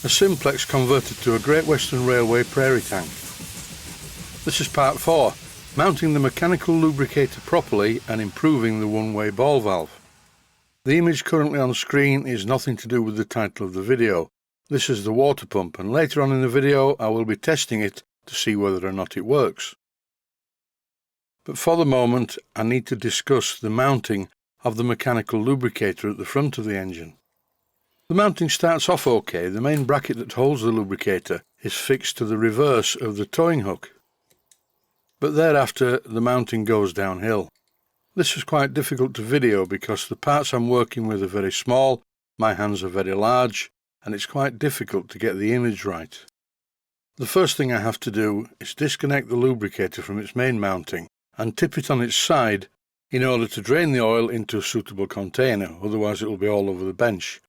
A Simplex converted to a Great Western Railway Prairie tank. This is part 4, mounting the mechanical lubricator properly and improving the one-way ball valve. The image currently on screen is nothing to do with the title of the video. This is the water pump, and later on in the video I will be testing it to see whether or not it works. But for the moment I need to discuss the mounting of the mechanical lubricator at the front of the engine. The mounting starts off okay. The main bracket that holds the lubricator is fixed to the reverse of the towing hook. But thereafter the mounting goes downhill. This is quite difficult to video because the parts I'm working with are very small, my hands are very large, and it's quite difficult to get the image right. The first thing I have to do is disconnect the lubricator from its main mounting and tip it on its side in order to drain the oil into a suitable container, otherwise it will be all over the bench.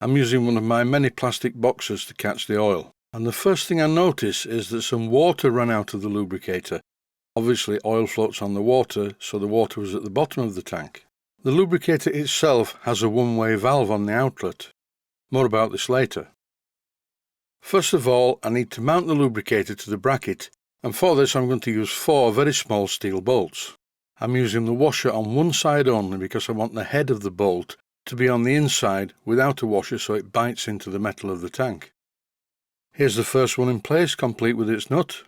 I'm using one of my many plastic boxes to catch the oil, and the first thing I notice is that some water ran out of the lubricator. Obviously oil floats on the water, so the water was at the bottom of the tank. The lubricator itself has a one-way valve on the outlet. More about this later. First of all, I need to mount the lubricator to the bracket, and for this I'm going to use 4 very small steel bolts. I'm using the washer on one side only because I want the head of the bolt to be on the inside without a washer so it bites into the metal of the tank. Here's the first one in place, complete with its nut.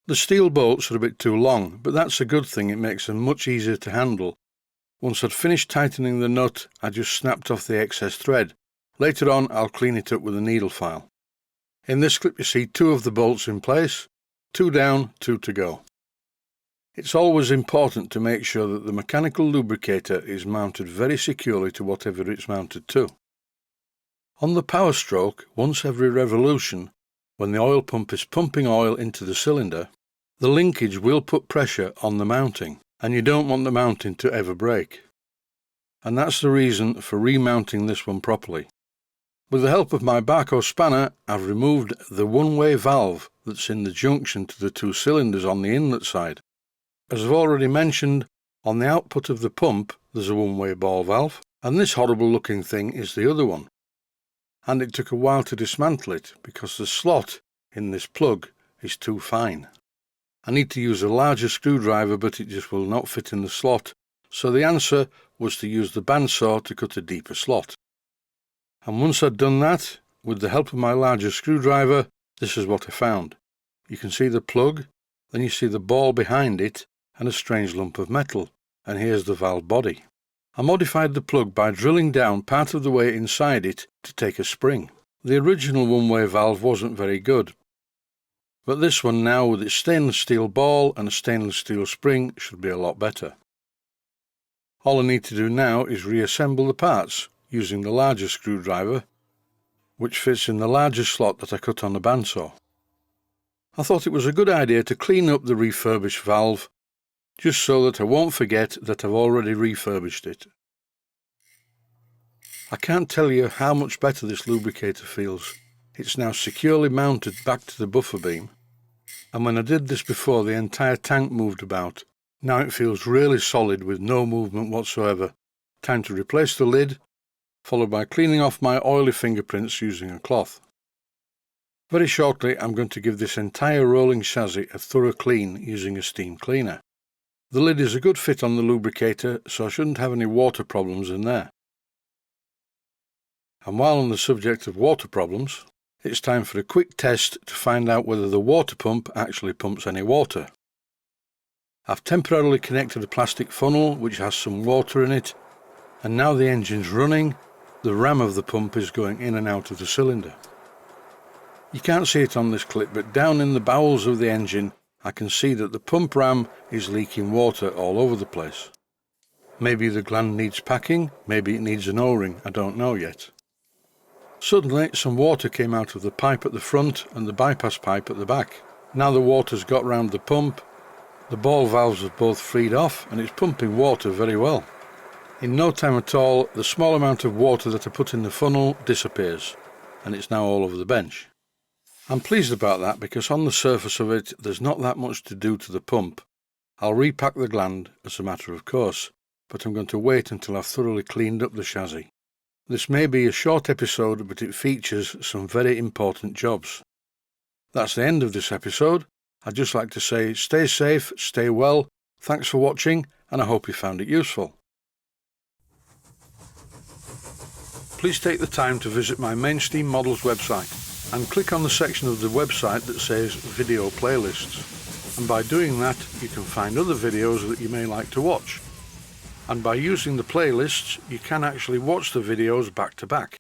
The steel bolts are a bit too long, but that's a good thing, it makes them much easier to handle. Once I'd finished tightening the nut, I just snapped off the excess thread. Later on I'll clean it up with a needle file. In this clip you see 2 of the bolts in place, 2 down, 2 to go. It's always important to make sure that the mechanical lubricator is mounted very securely to whatever it's mounted to. On the power stroke, once every revolution, when the oil pump is pumping oil into the cylinder, the linkage will put pressure on the mounting, and you don't want the mounting to ever break. And that's the reason for remounting this one properly. With the help of my Barco spanner, I've removed the one-way valve that's in the junction to the 2 cylinders on the inlet side. As I've already mentioned, on the output of the pump there's a one-way ball valve, and this horrible looking thing is the other one. And it took a while to dismantle it because the slot in this plug is too fine. I need to use a larger screwdriver, but it just will not fit in the slot, so the answer was to use the bandsaw to cut a deeper slot. And once I'd done that, with the help of my larger screwdriver, this is what I found. You can see the plug, then you see the ball behind it, and a strange lump of metal, and here's the valve body. I modified the plug by drilling down part of the way inside it to take a spring. The original one-way valve wasn't very good, but this one now with its stainless steel ball and a stainless steel spring should be a lot better. All I need to do now is reassemble the parts using the larger screwdriver, which fits in the larger slot that I cut on the bandsaw. I thought it was a good idea to clean up the refurbished valve, just so that I won't forget that I've already refurbished it. I can't tell you how much better this lubricator feels. It's now securely mounted back to the buffer beam, and when I did this before the entire tank moved about. Now it feels really solid with no movement whatsoever. Time to replace the lid, followed by cleaning off my oily fingerprints using a cloth. Very shortly I'm going to give this entire rolling chassis a thorough clean using a steam cleaner. The lid is a good fit on the lubricator, so I shouldn't have any water problems in there. And while on the subject of water problems, it's time for a quick test to find out whether the water pump actually pumps any water. I've temporarily connected a plastic funnel which has some water in it, and now the engine's running, the ram of the pump is going in and out of the cylinder. You can't see it on this clip, but down in the bowels of the engine I can see that the pump ram is leaking water all over the place. Maybe the gland needs packing, maybe it needs an O-ring, I don't know yet. Suddenly some water came out of the pipe at the front and the bypass pipe at the back. Now the water's got round the pump, the ball valves have both freed off and it's pumping water very well. In no time at all, the small amount of water that I put in the funnel disappears, and it's now all over the bench. I'm pleased about that because on the surface of it there's not that much to do to the pump. I'll repack the gland as a matter of course, but I'm going to wait until I've thoroughly cleaned up the chassis. This may be a short episode, but it features some very important jobs. That's the end of this episode. I'd just like to say stay safe, stay well, thanks for watching, and I hope you found it useful. Please take the time to visit my Mainsteam Models website and click on the section of the website that says Video Playlists. And by doing that, you can find other videos that you may like to watch. And by using the playlists, you can actually watch the videos back to back.